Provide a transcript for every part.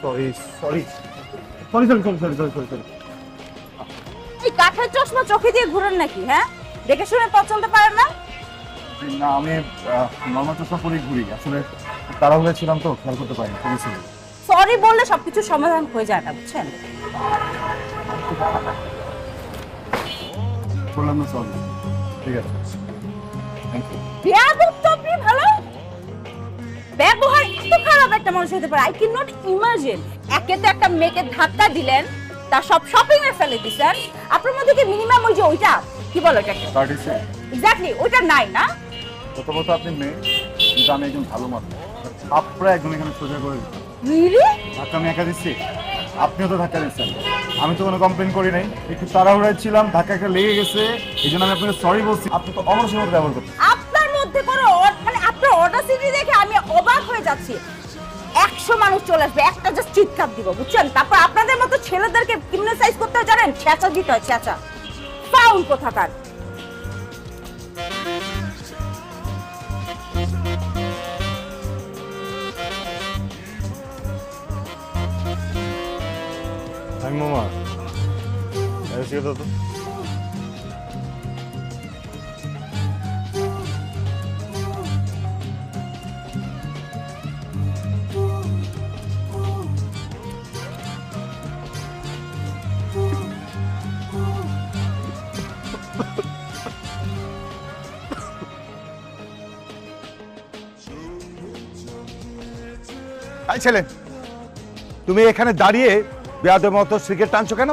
Sorry sorry sorry sorry sorry sorry sorry sorry sorry এই কাঠের চশমা চোখে দিয়ে ঘুরেন নাকি? হ্যাঁ, দেখে শুনে পথ চলতে পারেন না? না আমি নর্মাল চশমা পরেই ঘুরি, আসলে তাড়াহুড়ো ছিলাম তো খেয়াল করতে পারিনি। সরি বললে সবকিছু সমাধান হয়ে যায় না, বুঝছেন? বললাম না সরি, ঠিক আছে থ্যাংক ইউ। বেয়াদব তো আপনি, ভালো ব্যবহার এত খারাপ একটা মানুষ হতে পারে, আই ক্যান নট ইমাজিন। একে তো একটা মেয়েকে ধাক্কা দিলেন, তার সব শপিং এ ফেলে দিছেন, আপনার মধ্যে কি মিনিমাম ওই যে ওইটা কি বলে ওটাকে? কার্ডিসে এক্স্যাক্টলি ওইটা নাই না? প্রথমত আপনি মেয়ে, কিন্তু আমি একজন ভালো মানুষ, আপনারা একদম এখানে সোজা করে দিচ্ছেন। রিয়েলি? ধাক্কা আমি একা দিচ্ছি? আপনিও তো ধাক্কা দিচ্ছেন। আমি তো কোনো কমপ্লেন করি নাই, একটু তাড়াহুড়ায় ছিলাম, ধাক্কা একটা লেগে গেছে, এই জন্য আমি আপনাকে সরি বলছি। আপনি তো অবশ্যই মতো ব্যবহার করছেন। আপনার মধ্যে কোনো মানে আপনার অডাসিটি দেখে আমি অবাক হয়ে যাচ্ছি। 100 মানুষ চলে আসবে, একটা জাস্ট চিৎকার দিব, বুঝছেন? তারপর আপনাদের মতো ছেলেদেরকে ক্রিমিনালাইজ করতে হয় জানেন? ছেঁচা দিতে হয়, ছেঁচা। ফাউল কোথাকার। আমি মামা এসে তো এই ছেলে, তুমি এখানে দাঁড়িয়ে বেয়াদের মতো সিগারেট টানছো কেন?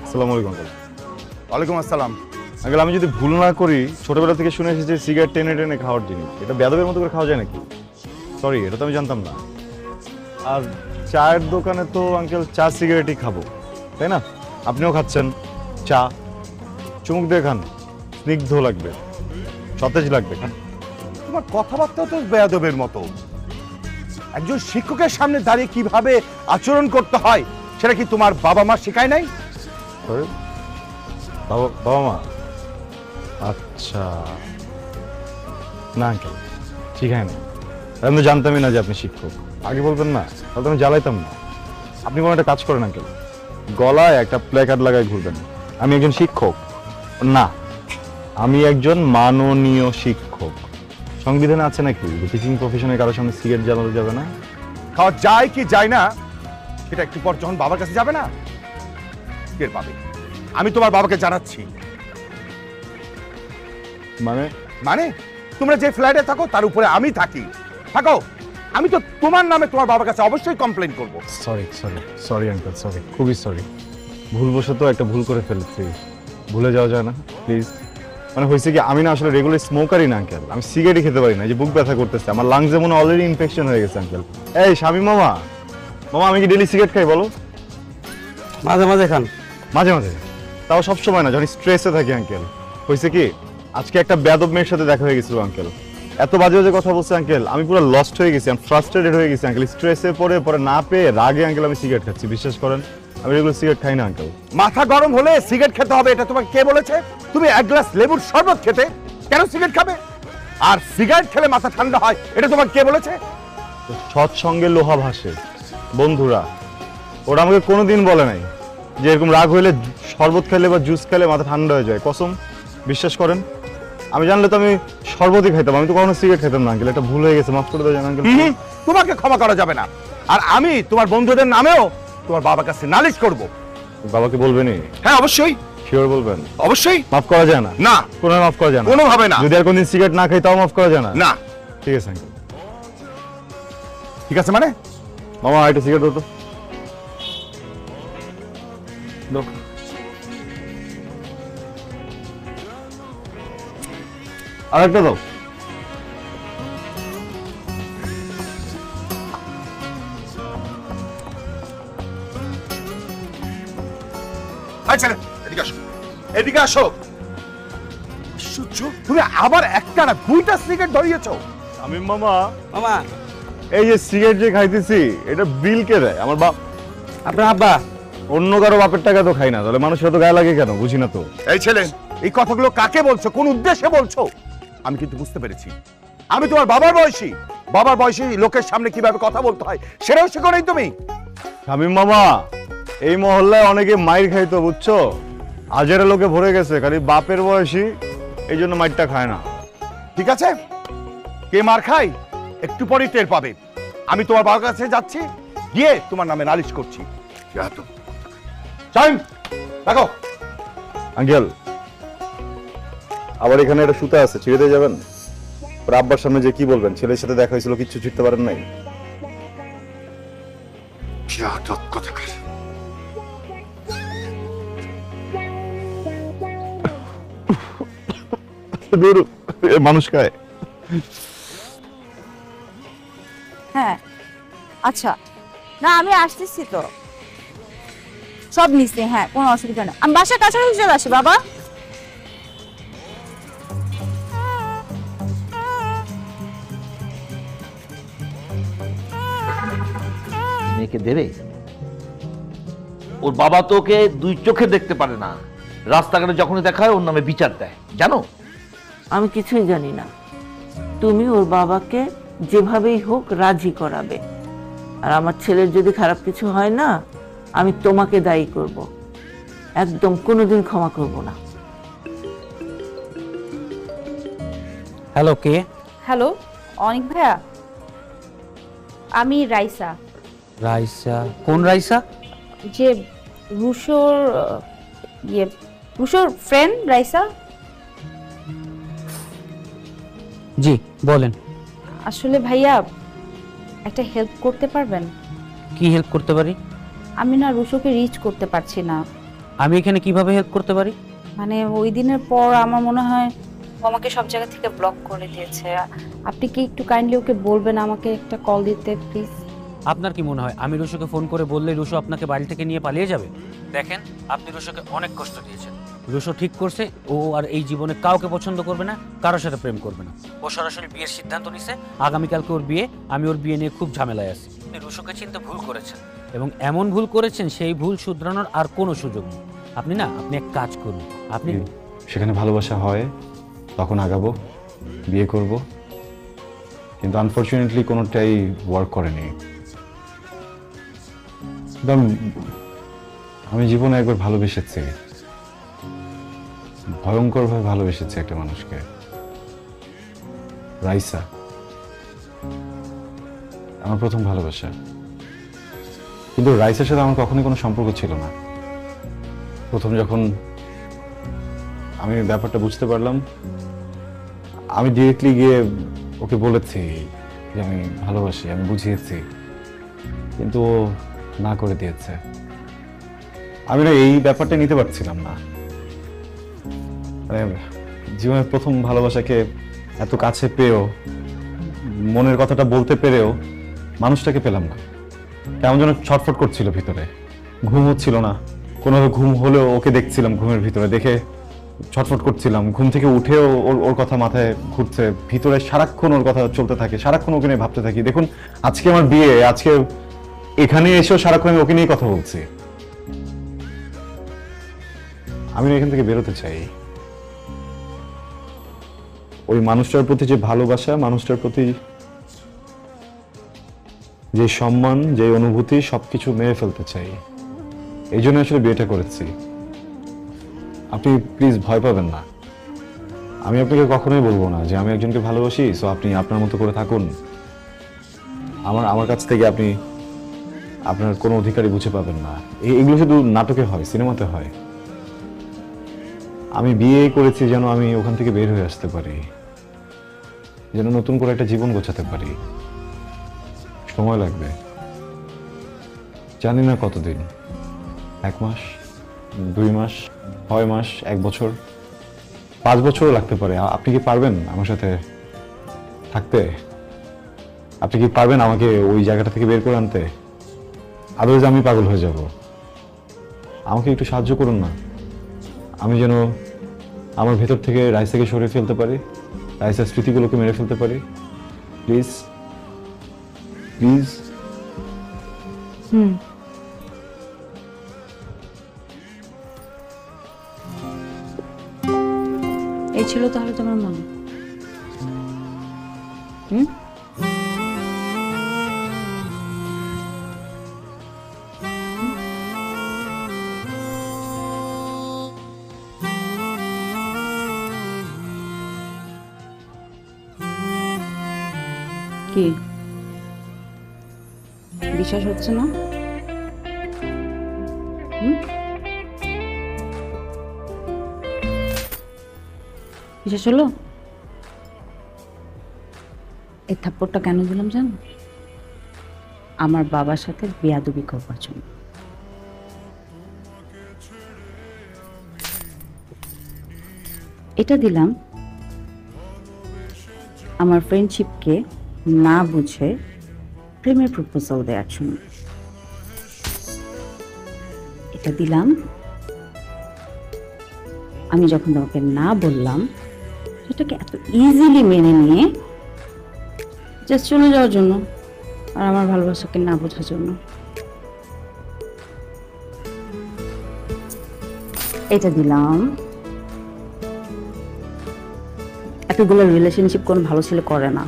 আসসালামু আলাইকুম আঙ্কেল। ওয়ালাইকুম আসসালাম। আঙ্কেল, আমি যদি ভুল না করি ছোটবেলা থেকে শুনে এসেছি সিগারেট টেনে টেনে খাওয়ার জিনিস, এটা বেয়াদবের মতো করে খাওয়া যায় নাকি? সরি, এটা তো আমি জানতাম না। আর চায়ের দোকানে তো আঙ্কেল চা সিগারেটই খাবো, তাই না? আপনিও খাচ্ছেন চা, চুমুক দিয়ে খান, স্নিগ্ধ লাগবে, সতেজ লাগবে, খান। তোমার কথাবার্তা তো বেয়াদবের মতো। একজন শিক্ষকের সামনে দাঁড়িয়ে কিভাবে আচরণ করতে হয় সেটা কি তোমার বাবা মা শেখায় নাই? Sorry? বাবা বাবা মা? আচ্ছা, না আঙ্কেল, শিখায় না। আমি তো জানতামই না যে আপনি শিক্ষক। আগে বলবেন না, তাহলে তো আমি জ্বালাইতাম না। আপনি কোনো একটা কাজ করেন আঙ্কেল, গলায় একটা প্ল্যাকার্ড লাগায় ঘুরবেন, আমি একজন শিক্ষক। না, আমি একজন মাননীয় শিক্ষক। সংবিধানে আছে নাকি যে টিচিং প্রফেশনে কারোর সামনে সিগারেট জ্বালানো যাবে না? খাওয়া যায় কি যায় না সেটা একটু পর যখন বাবার কাছে যাবে না টের পাবে। আমি তোমার বাবাকে জানাচ্ছি। মানে মানে তোমরা যে ফ্ল্যাটে থাকো তার উপরে আমি থাকি। থাকো, আমি তো তোমার নামে তোমার বাবার কাছে অবশ্যই কমপ্লেন করব। Sorry sorry sorry uncle, sorry, খুবই সরি। ভুলবশত একটা ভুল করে ফেলেছি, ভুলে যাওয়া যায় না প্লিজ। মানে হয়েছে কি, আমি না আসলে রেগুলার স্মোকারই না আঙ্কেল, আমি সিগারেটই খেতে পারি না, যে বুক ব্যথা করতেছে, আমার লাংসে মনে অলরেডি ইনফেকশন হয়ে গেছে আঙ্কেল। এই স্বামী মামা, মামা আমি কি ডেলি সিগারেট খাই বলো? মাঝে মাঝে খান। মাঝে মাঝে, তাও সব সময় না, যখন স্ট্রেসে থাকি আঙ্কেল। হয়েছে কি, আজকে একটা বেয়াদব মেয়ের সাথে দেখা হয়ে গেছিল আঙ্কেল, এত বাজে বাজে কথা বলছে আঙ্কেল, আমি পুরো লস্ট হয়ে গেছি, আমি ফ্রাস্ট্রেটেড হয়ে গেছি আঙ্কেল। স্ট্রেসে পরে পরে না পেয়ে রাগে আঙ্কেল আমি সিগারেট খাচ্ছি। বিশ্বাস করেন, আমি রেগুলার সিগারেট খাই না আঙ্কেল। মাথা গরম হলে সিগারেট খেতে হবে এটা তোমাকে কে বলেছে? তুমি এক গ্লাস লেবুর শরবত খেতে কেন সিগারেট খাবে? আর সিগারেট খেলে মাথা ঠান্ডা হয় এটা তোমাকে কে বলেছে? সৎসঙ্গে লোহা ভাসে বন্ধুরা, ওরা আমাকে কোনোদিন বলে নাই যে এরকম রাগ হইলে শরবত খেলে বা জুস খেলে মাথা ঠান্ডা হয়ে যায়। কসম, বিশ্বাস করেন, আমি জানলে তো আমি শরবতই খাইতাম, আমি তো কখনো সিগারেট খেতাম না আঙ্কেল। এটা ভুল হয়ে গেছে, মাফ করে দেবেন আঙ্কেল। তোমাকে ক্ষমা করা যাবে না। আর আমি তোমার বন্ধুদের নামেও তোমার বাবার কাছে নালিশ করব। বাবাকে বলবেনই? হ্যাঁ অবশ্যই। শিওর বলবেন? অবশ্যই। মাফ করা যায় না? না, কোনো মাফ করা যায় না, কোনোভাবে না। যদি আর কোনদিন সিগারেট না খাই তাও মাফ করা যায় না? না। ঠিক আছে আঙ্কেল। ঠিক আছে মানে? মামা একটা সিগারেট দাও তো। দাও। আরেকটা দাও। আচ্ছা এদিকে আসো, এদিকে আসো। আশ্চর্য, তুমি আবার একটা না দুইটা সিগারেট ধরিয়েছো। আমি মামা, মামা, এই যে সিগারেট যে খাইতেছি এটা বিল কে দেয়? আমার বাপ। আপনার আব্বা। অন্য কারো বাপের টাকা তো খাই না, তাহলে মানুষের তো গায়ে লাগে কেন? বুঝি না তো। এই ছেলে, এই কথাগুলো কাকে বলছো, কোন উদ্দেশ্যে বলছো? আমি কিন্তু বুঝতে পেরেছি। আমি তোমার বাবার বয়সী লোকের সামনে কিভাবে কথা বলতে হয় সেটাও শিখো নাই তুমি। শামীম মামা, এই মহল্লায় অনেকে মাইর খাইতো বুঝছো, আজেরা লোকে ভরে গেছে, খালি বাপের বয়সী এই জন্য মাইরটা খায় না। ঠিক আছে, কে মার খায় একটু পরেই টের পাবে। আমি তোমার বাবার কাছে যাচ্ছি, গিয়ে তোমার নামে নালিশ করছি। শামীম, দেখো। আঙ্কেল, আবার এখানে একটা সুতা আছে, ছিঁড়ে দিয়ে যাবেন? ওর আব্বার সামনে যে কি বলবেন, ছেলের সাথে দেখা হয়েছিল কিচ্ছু ছিঁড়তে পারেন নাই? মানুষ খায়। হ্যাঁ আচ্ছা, না আমি আসতেছি তো, সব নিচ্ছি, হ্যাঁ কোনো অসুবিধা নেই। আমি বাসার কাছাকাছি চলে আসি বাবা। মেয়েকে দেবে? ওর বাবা তো ওকে দুই চোখে দেখতে পারে না, রাস্তাঘাটে যখনই দেখা হয় ওর নামে বিচার দেয়, জানো? আমি কিছুই জানি না। তুমি ওর বাবাকে যেভাবেই হোক রাজি করাবে, আর আমার ছেলের যদি খারাপ কিছু হয় না, আমি তোমাকে দায়ী করব, একদম কোনোদিন ক্ষমা করব না। হ্যালো, কে? হ্যালো অনিক ভাইয়া, আমি রাইসা, রাইসা? কোন রাইসা? যে রুশোর রুশোর ফ্রেন্ড রাইসা। জি বলেন। আসলে ভাইয়া একটা হেল্প করতে পারবেন? কি হেল্প করতে পারি? আমি না রুশোকে রিচ করতে পারছি না। আমি এখানে কিভাবে হেল্প করতে পারি? মানে ওই দিনের পর আমার মনে হয় ও আমাকে সব জায়গা থেকে ব্লক করে দিয়েছে। আপনি কি একটু কাইন্ডলি ওকে বলবেন আমাকে একটা কল দিতে প্লিজ? আপনার কি মনে হয় আমি রুশোকে ফোন করে বললে রুশো আপনাকে বাড়ি থেকে নিয়ে পালিয়ে যাবে? দেখেন, আপনি রুশোকে অনেক কষ্ট দিয়েছেন। রুশো ঠিক করছে ও আর এই জীবনে কাউকে পছন্দ করবে না, কারোর সাথে প্রেম করবে না। ও সরাসরি বিয়ের সিদ্ধান্ত নিছে। আগামীকালকে ওর বিয়ে, আমি ওর বিয়ে নিয়ে খুব ঝামেলায় আছি। আপনি রুশোকে চিনতে ভুল করেছেন, এবং এমন ভুল করেছেন সেই ভুল শুধরানোর আর কোনো সুযোগ নেই। আপনি এক কাজ করুন, আপনি সেখানে ভালোবাসা হয় তখন আগাবো, বিয়ে করব, কিন্তু আনফরচুনেটলি কোনোটাই ওয়ার্ক করেনি। আমি জীবনে একবার ভালোবেসেছি, ভয়ঙ্করভাবে ভালোবেসেছি একটা মানুষকে, রাইসা, আমার প্রথম ভালোবাসা। কিন্তু রাইসার সাথে আমার কখনোই কোনো সম্পর্ক ছিল না। প্রথম যখন আমি ব্যাপারটা বুঝতে পারলাম, আমি ডিরেক্টলি গিয়ে ওকে বলেছি যে আমি ভালোবাসি, আমি বুঝিয়েছি, কিন্তু ও না করে দিয়েছে। আমি না এই ব্যাপারটা নিতে পারছিলাম না। মানে জীবনের প্রথম ভালোবাসাকে এত কাছে পেয়েও, মনের কথাটা বলতে পেরেও মানুষটাকে পেলাম না। কেমন যেন ছটফট করছিল ভিতরে, ঘুম হচ্ছিল না। কোনোভাবে ঘুম হলেও ওকে দেখছিলাম, ঘুমের ভিতরে দেখে ছটফট করছিলাম। ঘুম থেকে উঠেও ওর কথা মাথায় ঘুরছে, ভিতরে সারাক্ষণ ওর কথা চলতে থাকে, সারাক্ষণ ওকে নিয়ে ভাবতে থাকি। দেখুন আজকে আমার বিয়ে, আজকে এখানে এসেও সারাক্ষণ আমি ওকে নিয়ে কথা বলছি। আমি এখান থেকে বেরোতে চাই। ওই মানুষটার প্রতি যে ভালোবাসা, মানুষটার প্রতি যে সম্মান, যে অনুভূতি, সবকিছু মেরে ফেলতে চাই। এই জন্য আসলে বিয়েটা করেছি। আপনি প্লিজ ভয় পাবেন না। আমি আপনাকে কখনোই বলবো না যে আমি একজনকে ভালোবাসি, সো আপনি আপনার মতো করে থাকুন। আমার কাছ থেকে আপনি আপনার কোনো অধিকারই বুঝে পাবেন না। এগুলো শুধু নাটকে হয়, সিনেমাতে হয়। আমি বিয়ে করেছি যেন আমি ওখান থেকে বের হয়ে আসতে পারি, যেন নতুন করে একটা জীবন গোছাতে পারি। সময় লাগবে, জানি না কতদিন, 1 মাস, 2 মাস, 6 মাস, 1 বছর, 5 বছরও লাগতে পারে। আপনি কি পারবেন আমার সাথে থাকতে? আপনি কি পারবেন আমাকে ওই জায়গাটা থেকে বের করে আনতে? আদারওয়াইজ আমি পাগল হয়ে যাব। আমাকে একটু সাহায্য করুন না, আমি যেন আমার ভেতর থেকে রাইসাকে সরিয়ে ফেলতে পারি, রাইসার স্মৃতিগুলোকে মেরে ফেলতে পারি। Please please. এই ছিল তাহলে তোমার মনে? হুম? কি বিশ্বাস হচ্ছে না? বিশ্বাস হলো? এই থাপ্পড়টা কেন দিলাম জানো? আমার বাবার সাথে বেয়াদবি করবার জন্য। এটা দিলাম আমার ফ্রেন্ডশিপকে না বুঝে প্রেমের প্রপোজাল দেওয়ার জন্য। এটা দিলাম আমি যখন তোমাকে না বললাম সেটাকে এত ইজিলি মেনে নিয়ে জাস্ট চলে যাওয়ার জন্য আর আমার ভালোবাসাকে না বোঝার জন্য। এটা দিলাম এতগুলো রিলেশনশিপ কোন ভালো ছেলে করে না।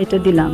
এটা দিলাম